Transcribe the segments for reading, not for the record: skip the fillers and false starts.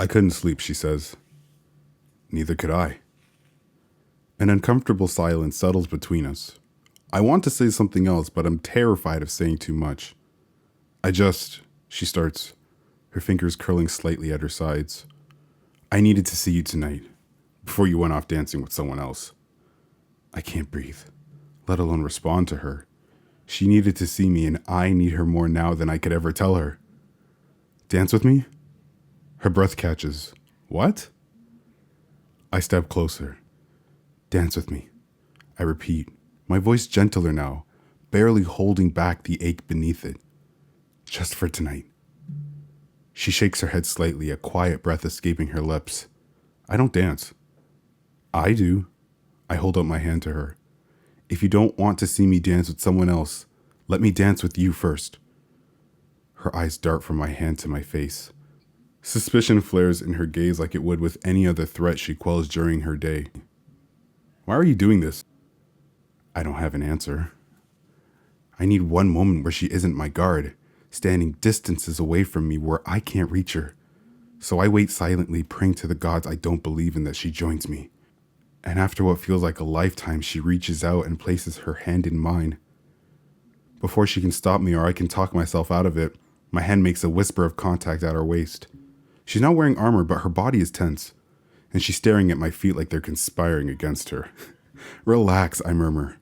I couldn't sleep, she says. Neither could I. An uncomfortable silence settles between us. I want to say something else, but I'm terrified of saying too much. She starts, her fingers curling slightly at her sides. I needed to see you tonight, before you went off dancing with someone else. I can't breathe, let alone respond to her. She needed to see me, and I need her more now than I could ever tell her. Dance with me? Her breath catches. What? I step closer. Dance with me. I repeat, my voice gentler now, barely holding back the ache beneath it. Just for tonight. She shakes her head slightly, a quiet breath escaping her lips. I don't dance. I do. I hold out my hand to her. If you don't want to see me dance with someone else, let me dance with you first. Her eyes dart from my hand to my face. Suspicion flares in her gaze like it would with any other threat she quells during her day. Why are you doing this? I don't have an answer. I need one moment where she isn't my guard, standing distances away from me where I can't reach her. So I wait silently, praying to the gods I don't believe in that she joins me. And after what feels like a lifetime, she reaches out and places her hand in mine. Before she can stop me or I can talk myself out of it, my hand makes a whisper of contact at her waist. She's not wearing armor, but her body is tense, and she's staring at my feet like they're conspiring against her. Relax, I murmur.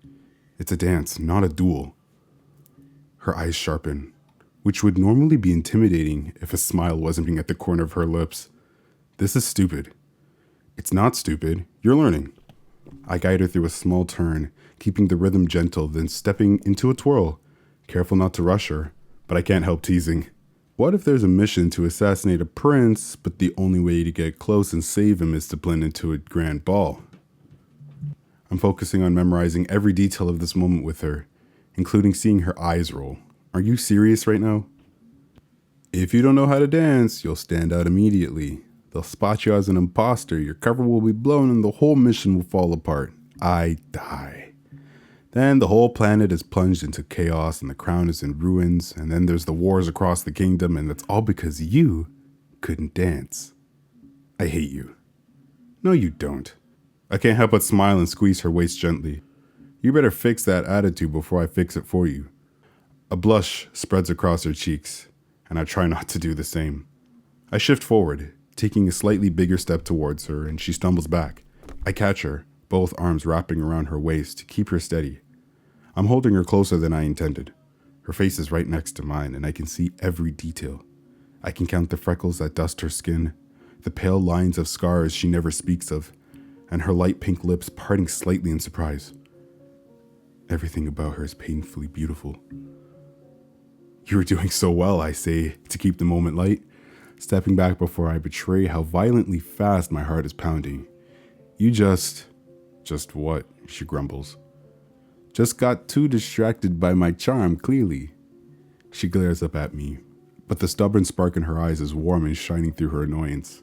It's a dance, not a duel. Her eyes sharpen, which would normally be intimidating if a smile wasn't at the corner of her lips. This is stupid. It's not stupid. You're learning. I guide her through a small turn, keeping the rhythm gentle, then stepping into a twirl. Careful not to rush her, but I can't help teasing. What if there's a mission to assassinate a prince, but the only way to get close and save him is to blend into a grand ball? I'm focusing on memorizing every detail of this moment with her, including seeing her eyes roll. Are you serious right now? If you don't know how to dance, you'll stand out immediately. They'll spot you as an imposter, your cover will be blown, and the whole mission will fall apart. I die. Then the whole planet is plunged into chaos and the crown is in ruins, and then there's the wars across the kingdom, and that's all because you couldn't dance. I hate you. No, you don't. I can't help but smile and squeeze her waist gently. You better fix that attitude before I fix it for you. A blush spreads across her cheeks, and I try not to do the same. I shift forward, taking a slightly bigger step towards her, and she stumbles back. I catch her, both arms wrapping around her waist to keep her steady. I'm holding her closer than I intended. Her face is right next to mine, and I can see every detail. I can count the freckles that dust her skin, the pale lines of scars she never speaks of, and her light pink lips parting slightly in surprise. Everything about her is painfully beautiful. You are doing so well, I say, to keep the moment light, stepping back before I betray how violently fast my heart is pounding. You just what? She grumbles. Just got too distracted by my charm, clearly. She glares up at me, but the stubborn spark in her eyes is warm and shining through her annoyance.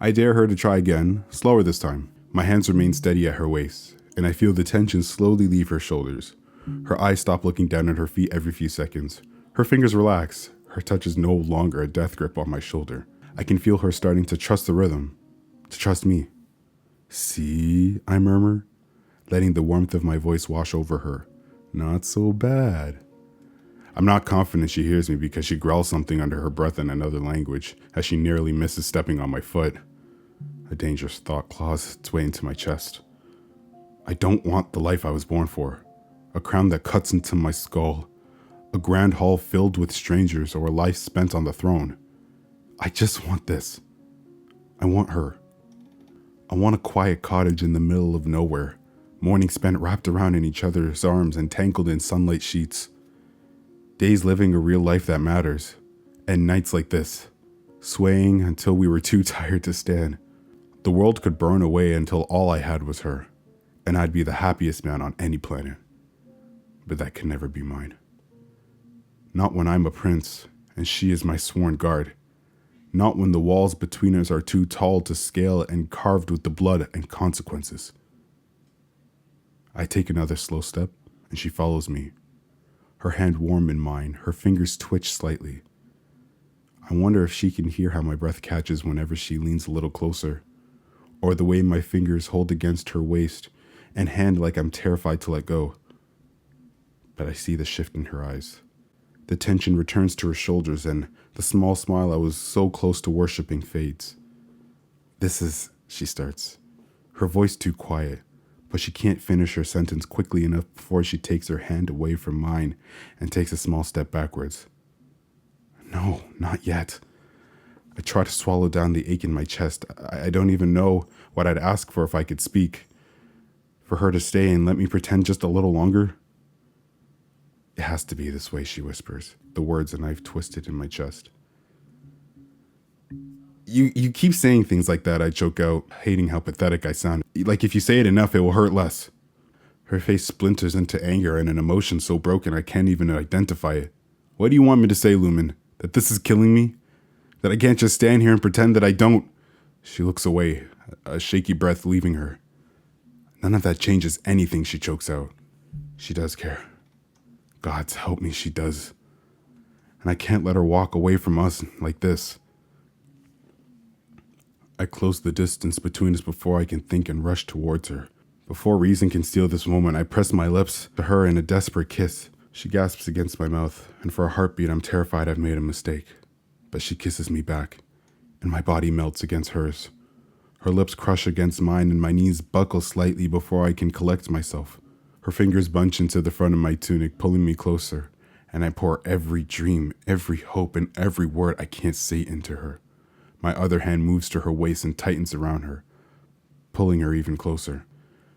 I dare her to try again, slower this time. My hands remain steady at her waist, and I feel the tension slowly leave her shoulders. Her eyes stop looking down at her feet every few seconds. Her fingers relax. Her touch is no longer a death grip on my shoulder. I can feel her starting to trust the rhythm, to trust me. See, I murmur, letting the warmth of my voice wash over her. Not so bad. I'm not confident she hears me because she growls something under her breath in another language as she nearly misses stepping on my foot. A dangerous thought claws its way into my chest. I don't want the life I was born for. A crown that cuts into my skull. A grand hall filled with strangers or a life spent on the throne. I just want this. I want her. I want a quiet cottage in the middle of nowhere. Mornings spent wrapped around in each other's arms and tangled in sunlight sheets. Days living a real life that matters. And nights like this, swaying until we were too tired to stand. The world could burn away until all I had was her, and I'd be the happiest man on any planet. But that can never be mine. Not when I'm a prince, and she is my sworn guard. Not when the walls between us are too tall to scale and carved with the blood and consequences. I take another slow step, and she follows me. Her hand warm in mine, her fingers twitch slightly. I wonder if she can hear how my breath catches whenever she leans a little closer, or the way my fingers hold against her waist and hand like I'm terrified to let go. But I see the shift in her eyes. The tension returns to her shoulders, and the small smile I was so close to worshipping fades. "This is," she starts, her voice too quiet, but she can't finish her sentence quickly enough before she takes her hand away from mine and takes a small step backwards. "No, not yet." I try to swallow down the ache in my chest. I don't even know what I'd ask for if I could speak. For her to stay and let me pretend just a little longer? "It has to be this way," she whispers, the words a knife twisted in my chest. You keep saying things like that," I choke out, hating how pathetic I sound. "Like if you say it enough, it will hurt less." Her face splinters into anger and an emotion so broken I can't even identify it. "What do you want me to say, Lumen? That this is killing me? That I can't just stand here and pretend that I don't?" She looks away, a shaky breath leaving her. "None of that changes anything," she chokes out. She does care. God's help me, she does. And I can't let her walk away from us like this. I close the distance between us before I can think and rush towards her. Before reason can steal this moment, I press my lips to her in a desperate kiss. She gasps against my mouth, and for a heartbeat I'm terrified I've made a mistake. But she kisses me back, and my body melts against hers. Her lips crush against mine, and my knees buckle slightly before I can collect myself. Her fingers bunch into the front of my tunic, pulling me closer, and I pour every dream, every hope, and every word I can't say into her. My other hand moves to her waist and tightens around her, pulling her even closer.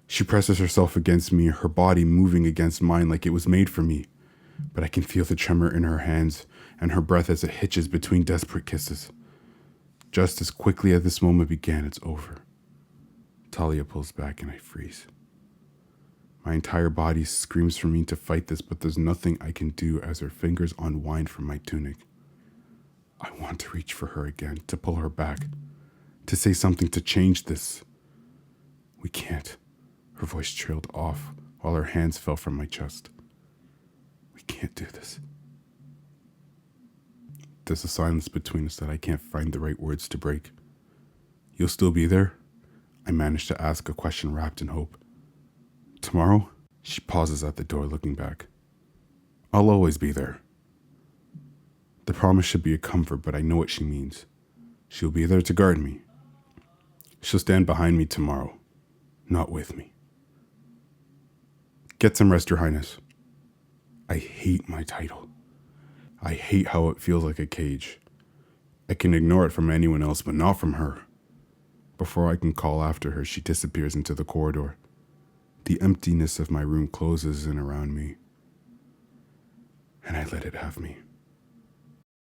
She presses herself against me, her body moving against mine like it was made for me. But I can feel the tremor in her hands and her breath as it hitches between desperate kisses. Just as quickly as this moment began, it's over. Talia pulls back and I freeze. My entire body screams for me to fight this, but there's nothing I can do as her fingers unwind from my tunic. I want to reach for her again, to pull her back, to say something to change this. We can't. Her voice trailed off while her hands fell from my chest. We can't do this. There's a silence between us that I can't find the right words to break. You'll still be there? I managed to ask a question wrapped in hope. Tomorrow? She pauses at the door, looking back. I'll always be there. The promise should be a comfort, but I know what she means. She'll be there to guard me. She'll stand behind me tomorrow, not with me. Get some rest, Your Highness. I hate my title. I hate how it feels like a cage. I can ignore it from anyone else, but not from her. Before I can call after her, she disappears into the corridor. The emptiness of my room closes in around me, and I let it have me.